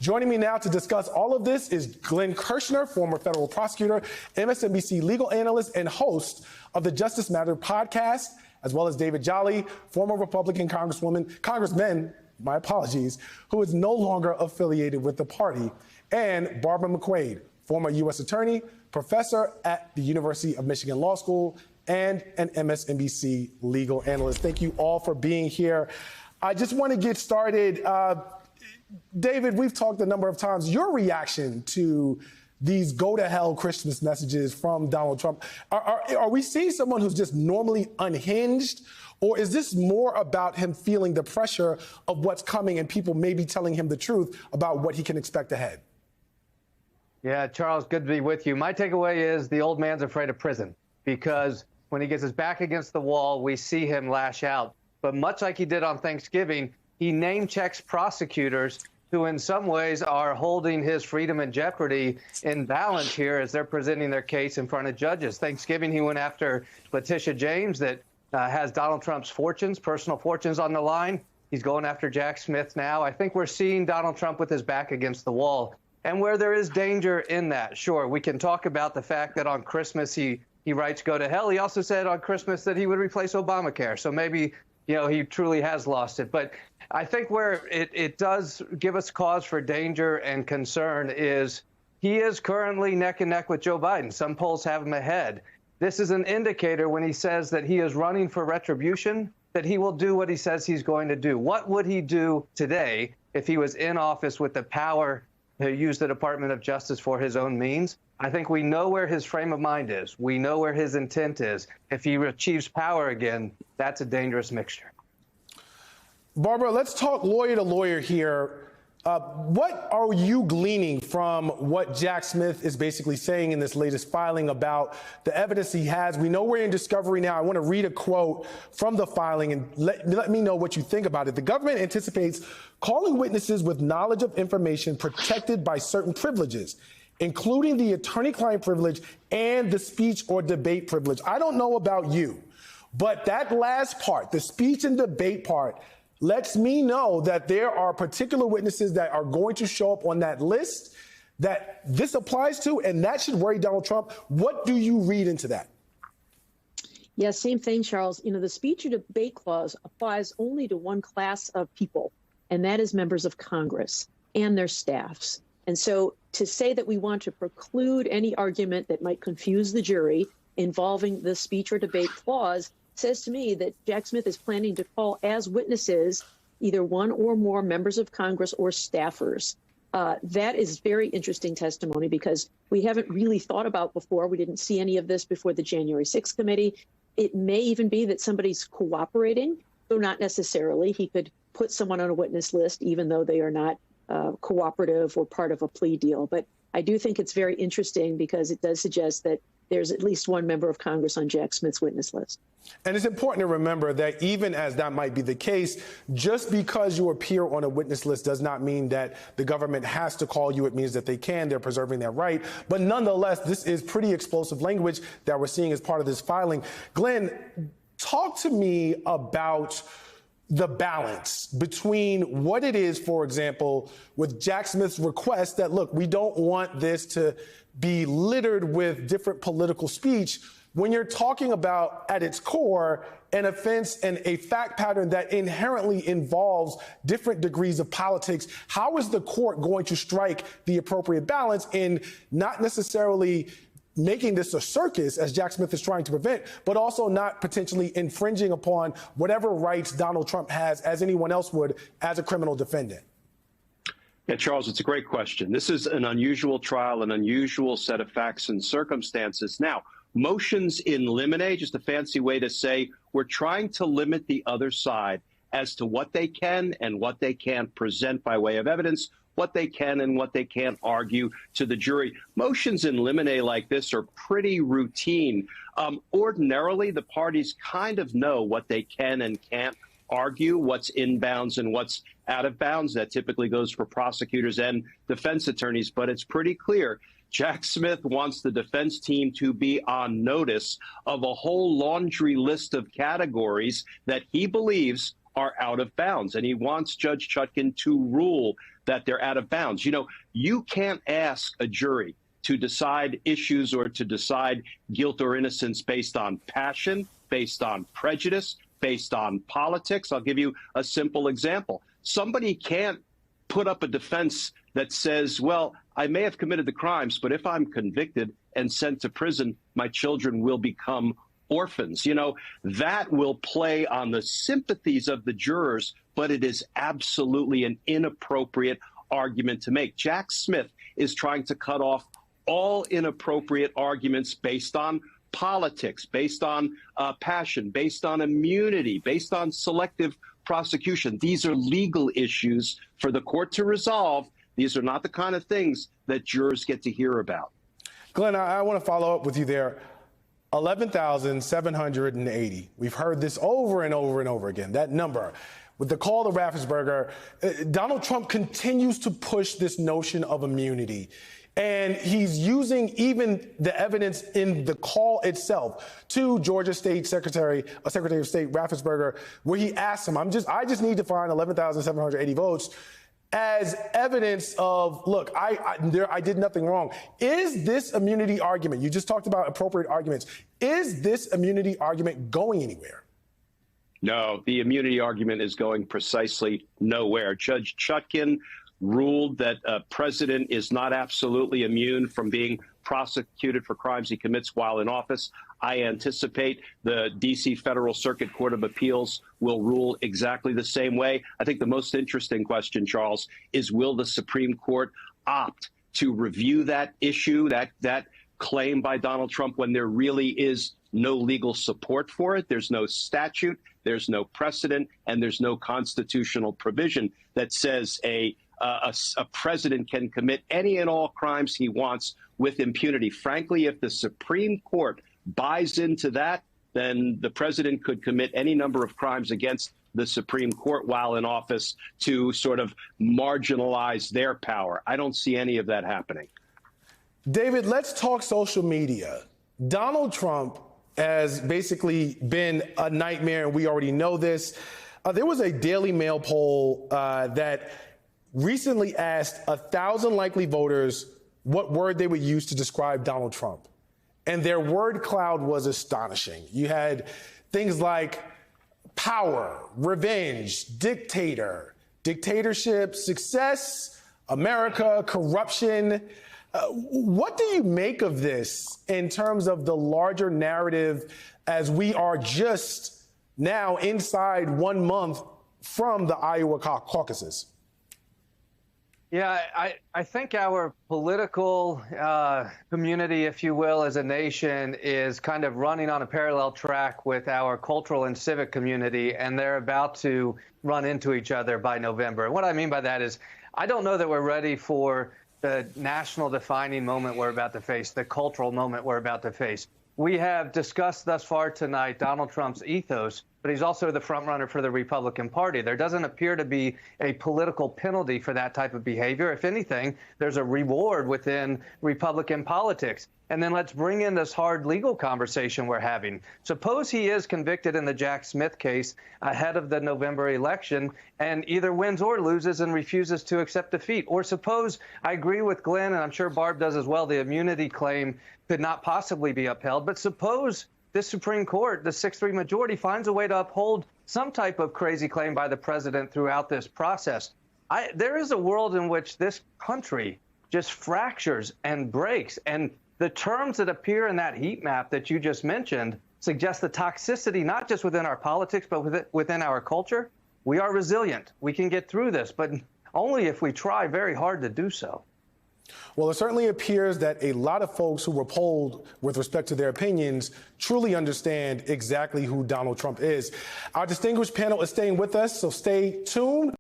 Joining me now to discuss all of this is Glenn Kirshner, former federal prosecutor, MSNBC legal analyst, and host of the Justice Matter podcast, as well as David Jolly, former Republican congressman, my apologies, who is no longer affiliated with the party, and Barbara McQuade, former U.S. attorney, professor at the University of Michigan Law School, and an MSNBC legal analyst. Thank you all for being here. I just want to get started. David, we've talked a number of times. Your reaction to these go-to-hell Christmas messages from Donald Trump, are we seeing someone who's just normally unhinged, or is this more about him feeling the pressure of what's coming and people maybe telling him the truth about what he can expect ahead? Yeah, Charles, good to be with you. My takeaway is the old man's afraid of prison, because when he gets his back against the wall, we see him lash out. But much like he did on Thanksgiving, he name checks prosecutors who in some ways are holding his freedom in jeopardy in balance here as they're presenting their case in front of judges. Thanksgiving, he went after Letitia James, that has Donald Trump's personal fortunes on the line. He's going after Jack Smith now. I think we're seeing Donald Trump with his back against the wall. And where there is danger in that, sure, we can talk about the fact that on Christmas he writes go to hell. He also said on Christmas that he would replace Obamacare. So maybe, he truly has lost it. But I think where it does give us cause for danger and concern is he is currently neck and neck with Joe Biden. Some polls have him ahead. This is an indicator when he says that he is running for retribution, that he will do what he says he's going to do. What would he do today if he was in office with the power to use the Department of Justice for his own means? I think we know where his frame of mind is. We know where his intent is. If he achieves power again, that's a dangerous mixture. Barbara, let's talk lawyer to lawyer here. What are you gleaning from what Jack Smith is basically saying in this latest filing about the evidence he has? We know we're in discovery now. I want to read a quote from the filing and let me know what you think about it. The government anticipates calling witnesses with knowledge of information protected by certain privileges, including the attorney-client privilege and the speech or debate privilege. I don't know about you, but that last part, the speech and debate part, lets me know that there are particular witnesses that are going to show up on that list that this applies to, and that should worry Donald Trump. What do you read into that? Yeah, same thing, Charles. The speech or debate clause applies only to one class of people, and that is members of Congress and their staffs. And so to say that we want to preclude any argument that might confuse the jury involving the speech or debate clause says to me that Jack Smith is planning to call as witnesses either one or more members of Congress or staffers. That is very interesting testimony because we haven't really thought about before. We didn't see any of this before the January 6th committee. It may even be that somebody's cooperating, though not necessarily. He could put someone on a witness list even though they are not cooperative or part of a plea deal. But I do think it's very interesting because it does suggest that there's at least one member of Congress on Jack Smith's witness list. And it's important to remember that even as that might be the case, just because you appear on a witness list does not mean that the government has to call you. It means that they can. They're preserving that right. But nonetheless, this is pretty explosive language that we're seeing as part of this filing. Glenn, talk to me about the balance between what it is, for example, with Jack Smith's request that, look, we don't want this to be littered with different political speech, when you're talking about, at its core, an offense and a fact pattern that inherently involves different degrees of politics. How is the court going to strike the appropriate balance in not necessarily making this a circus, as Jack Smith is trying to prevent, but also not potentially infringing upon whatever rights Donald Trump has, as anyone else would, as a criminal defendant? Yeah, Charles, it's a great question. This is an unusual trial, an unusual set of facts and circumstances. Now, motions in limine, just a fancy way to say we're trying to limit the other side as to what they can and what they can't present by way of evidence, what they can and what they can't argue to the jury. Motions in limine like this are pretty routine. Ordinarily, the parties kind of know what they can and can't argue, what's in bounds and what's out of bounds. That typically goes for prosecutors and defense attorneys, but it's pretty clear. Jack Smith wants the defense team to be on notice of a whole laundry list of categories that he believes are out of bounds. And he wants Judge Chutkan to rule that they're out of bounds. You know, you can't ask a jury to decide issues or to decide guilt or innocence based on passion, based on prejudice, based on politics. I'll give you a simple example. Somebody can't put up a defense that says, well, I may have committed the crimes, but if I'm convicted and sent to prison, my children will become orphans. You know, that will play on the sympathies of the jurors, but it is absolutely an inappropriate argument to make. Jack Smith is trying to cut off all inappropriate arguments based on politics, based on passion, based on immunity, based on selective prosecution. These are legal issues for the court to resolve. These are not the kind of things that jurors get to hear about. Glenn, I want to follow up with you there. 11,780. We've heard this over and over and over again, that number. With the call to Raffensperger, Donald Trump continues to push this notion of immunity. And he's using even the evidence in the call itself to Georgia State Secretary of State Raffensperger, where he asked him, I just need to find 11,780 votes as evidence of, look, I did nothing wrong. Is this immunity argument, you just talked about appropriate arguments, is this immunity argument going anywhere? No, the immunity argument is going precisely nowhere. Judge Chutkan ruled that a president is not absolutely immune from being prosecuted for crimes he commits while in office. I anticipate the D.C. Federal Circuit Court of Appeals will rule exactly the same way. I think the most interesting question, Charles, is will the Supreme Court opt to review that issue, that claim by Donald Trump, when there really is no legal support for it? There's no statute, there's no precedent, and there's no constitutional provision that says a president can commit any and all crimes he wants with impunity. Frankly, if the Supreme Court buys into that, then the president could commit any number of crimes against the Supreme Court while in office to sort of marginalize their power. I don't see any of that happening. David, let's talk social media. Donald Trump has basically been a nightmare, and we already know this. There was a Daily Mail poll that recently asked 1,000 likely voters what word they would use to describe Donald Trump. And their word cloud was astonishing. You had things like power, revenge, dictator, dictatorship, success, America, corruption. What do you make of this in terms of the larger narrative as we are just now inside 1 month from the Iowa caucuses? Yeah, I think our political community, if you will, as a nation is kind of running on a parallel track with our cultural and civic community, and they're about to run into each other by November. And what I mean by that is I don't know that we're ready for the national defining moment we're about to face, the cultural moment we're about to face. We have discussed thus far tonight Donald Trump's ethos, but he's also the frontrunner for the Republican Party. There doesn't appear to be a political penalty for that type of behavior. If anything, there's a reward within Republican politics. And then let's bring in this hard legal conversation we're having. Suppose he is convicted in the Jack Smith case ahead of the November election and either wins or loses and refuses to accept defeat. Or suppose, I agree with Glenn, and I'm sure Barb does as well, the immunity claim could not possibly be upheld. But suppose this Supreme Court, the 6-3 majority, finds a way to uphold some type of crazy claim by the president throughout this process. There is a world in which this country just fractures and breaks. And the terms that appear in that heat map that you just mentioned suggest the toxicity, not just within our politics, but within our culture. We are resilient. We can get through this, but only if we try very hard to do so. Well, it certainly appears that a lot of folks who were polled with respect to their opinions truly understand exactly who Donald Trump is. Our distinguished panel is staying with us, so stay tuned.